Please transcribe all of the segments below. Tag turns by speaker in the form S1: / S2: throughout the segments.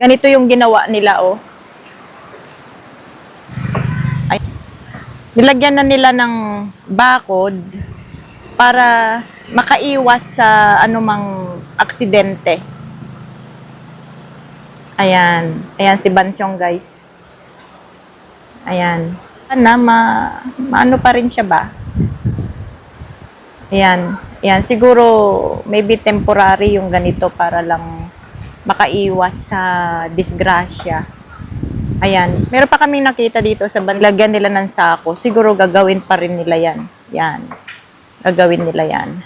S1: Ganito yung ginawa nila, oh. Ay, nilagyan na nila ng bakod para makaiwas sa anumang aksidente. Ayan. Ayan si Bansyong, guys. Ayan. Sana maano pa rin siya ba? Ayan. Ayan. Siguro, maybe temporary yung ganito para lang makaiwas sa disgrasya. Ayan. Meron pa kami nakita dito sa lagyan nila ng sako. Siguro gagawin pa rin nila yan. Yan. Gagawin nila yan.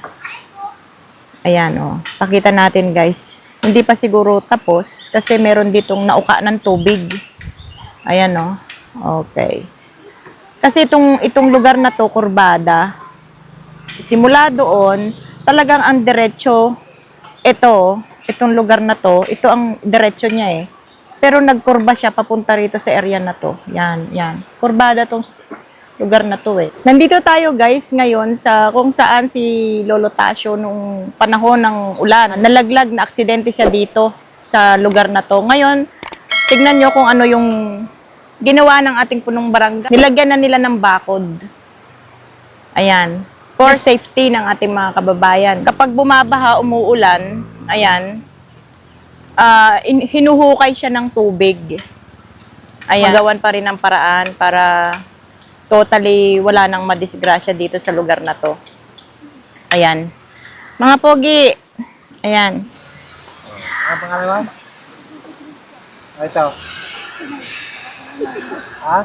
S1: Ayan, oh. Pakita natin, guys. Hindi pa siguro tapos kasi meron ditong nauka ng tubig. Ayan, oh. Okay. Kasi itong lugar na to, kurbada. Simula doon, talagang ang diretso, itong lugar na to, ito ang diretso niya eh. Pero nagkurba siya papunta rito sa area na to. Yan, yan. Kurbada tong lugar na to eh. Nandito tayo guys ngayon sa kung saan si Lolo Tasio nung panahon ng ulan. Nalaglag na aksidente siya dito sa lugar na to. Ngayon, tignan nyo kung ano yung ginawa ng ating punong barangay. Nilagyan na nila ng bakod. Ayan. For safety ng ating mga kababayan. Kapag bumabaha, umuulan, ayan, hinuhukay siya ng tubig. Ayan. Magawan pa rin ng paraan para totally wala nang madisgrasya dito sa lugar na to. Ayan. Mga pogi. Ayan.
S2: Ano pangalan mo? Ito. Ha?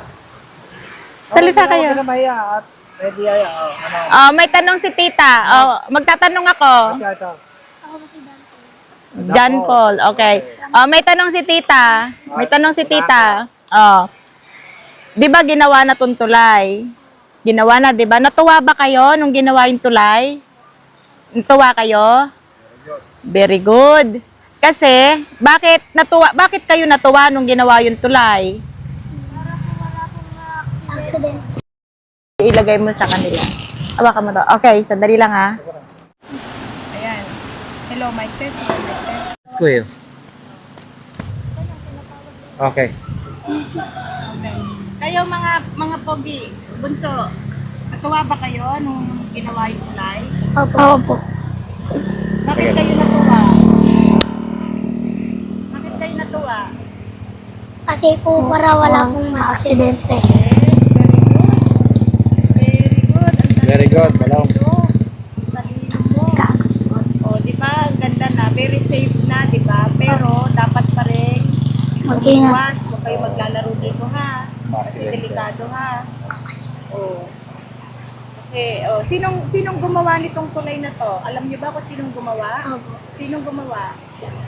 S1: Salita kayo.
S2: Hindi na mahiya at ready ay ano.
S1: May tanong si tita. Magtatanong ako.
S2: Ito.
S1: John Paul. Okay. May tanong si tita. May tanong si tita. Di ba ginawa na tong tulay? Ginawa na, di ba? Natuwa ba kayo nung ginawa yung tulay? Natuwa kayo? Very good. Kasi, bakit kayo natuwa nung ginawa yung tulay?
S3: Accident.
S1: Ilagay mo sa kanila. Hawakan mo to. Okay, sandali lang ha. Ayan. Hello, mic test. Mic test.
S2: Kuya. Okay.
S1: Kayo mga pogi, bunso, natuwa ba kayo nung ginawa yung tulay?
S3: Opo.
S1: Bakit kayo natuwa? Bakit kayo natuwa?
S3: Kasi po para wala pong aksidente.
S1: Very good.
S2: Very good. Balong.
S1: Talino mo. O, di ba? Ang ganda na. Very safe na, di ba? Pero, dapat pa rin
S3: Mag-ingat.
S1: Huwag kayo maglalaro dito, ha? Kasi delikado, ha? O. Kasi, sinong gumawa nitong tulay na to? Alam niyo ba kung sinong gumawa?
S3: Opo.
S1: Sinong gumawa?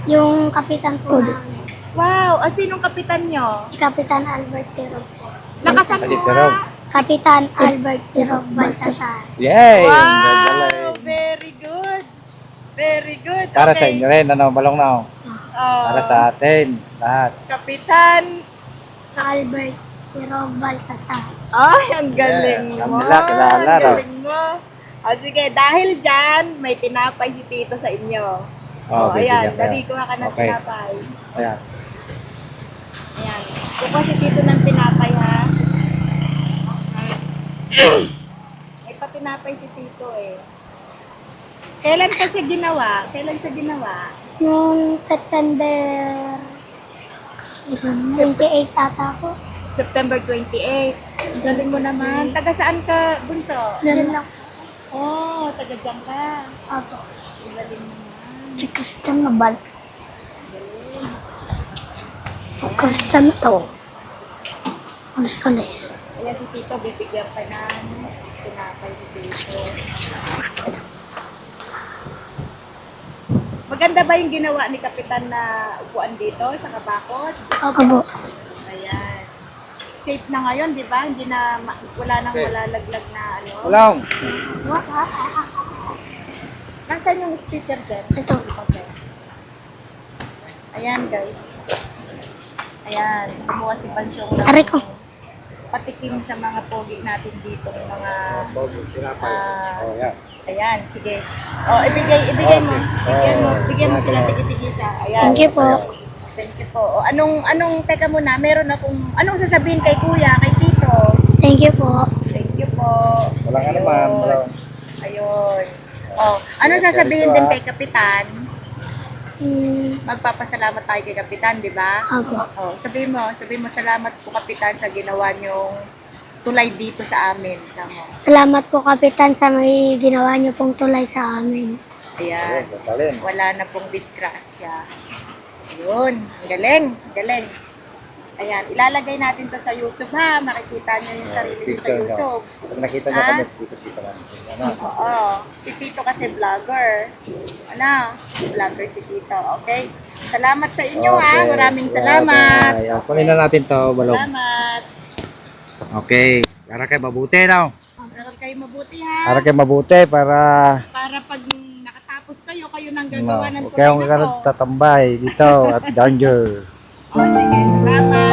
S3: Yung kapitan po namin.
S1: Wow! Sinong kapitan nyo?
S3: Si Kapitan Albert Tirog po.
S1: Lakasan mo,
S2: Tirog.
S1: ha?
S3: Kapitan Albert Tirog Baltasar.
S2: Yay!
S1: Wow! Very good! Very good.
S2: Para sa
S1: Okay.
S2: inyo rin, ano, balong na. Para sa atin, lahat.
S1: Kapitan.
S3: Albert Tirog Baltasar.
S1: Ay, ang galing
S2: Yeah,
S1: mo.
S2: alhamdulillah, kilala
S1: Ang
S2: raw.
S1: galing mo. Sige, dahil dyan, may tinapay si Tito sa inyo.
S2: Okay,
S1: Ayan,
S2: sige,
S1: dali
S2: kaya.
S1: ko ka ng
S2: Okay.
S1: tinapay.
S2: Ayan.
S1: Ayan. Kuha si Tito ng tinapay, ha? May patinapay si Tito, eh. Kailan pa siya ginawa? Kailan siya ginawa?
S3: Noong September 28 ata po.
S1: September 28. Ang galing mo naman. Taga saan ka, Bunso?
S3: Yan lang.
S1: Oh, taga dyan ka.
S3: Opo.
S1: Ang galing mo naman.
S3: Si Christian na bal. Christian na to. Alis.
S1: Ayan si Tito, bibigyan ka ng tinapay si Tito. Maganda ba yung ginawa ni Kapitan na upuan dito sa Kabakod?
S3: Opo.
S1: Ayan. Safe na ngayon, di ba? Hindi na, wala nang malalaglag na ano.
S2: Balong.
S1: Nasaan yung speaker din?
S3: Ito.
S1: Okay. Ayan guys. Ayan. Kumuha si Pansyong ng
S3: Aray ko.
S1: patikim sa mga pogi natin dito. Mga,
S2: Oh, yeah.
S1: ayan, sige. Ibigay mo. Bigyan mo sila tigit-tigisa. Ayan.
S3: Thank you po.
S1: Thank you Oo. Teka muna, anong sasabihin kay kuya, kay tito?
S3: Thank you po.
S1: Thank you po.
S2: Walang ano
S1: Ayun.
S2: man. Walang...
S1: Ayun. Oh, anong sasabihin din kay Kapitan? Magpapasalamat tayo kay Kapitan, di ba?
S3: Opo.
S1: Oh, sabihin mo salamat po Kapitan sa ginawa niyong tulay dito sa amin. Tama.
S3: Salamat po, Kapitan, sa may ginawa niyo pong tulay sa amin.
S1: Ayan.
S2: Galing.
S1: Wala na pong disgrasya. Ayun. Ang galing. Ang galing. Ayan. Ilalagay natin to sa YouTube ha. Makikita niyo yung sarili niyo sa YouTube.
S2: Pag nakita niyo
S1: Ah?
S2: kami, dito lang. Ano?
S1: Oo. Si Tito kasi vlogger. Ano? Vlogger si Tito. Okay? Salamat sa inyo ha. Maraming salamat.
S2: Bye. Kunin na natin to, balog.
S1: Salamat.
S2: Okay. Para kayo mabuti, no?
S1: Para kayo mabuti ha.
S2: Para kayo mabuti, para...
S1: Para pag nakatapos kayo nang gagawa ng
S2: Huwag kayong
S1: tulay na to.
S2: tatambay dito at danger.
S1: O sige, salamat.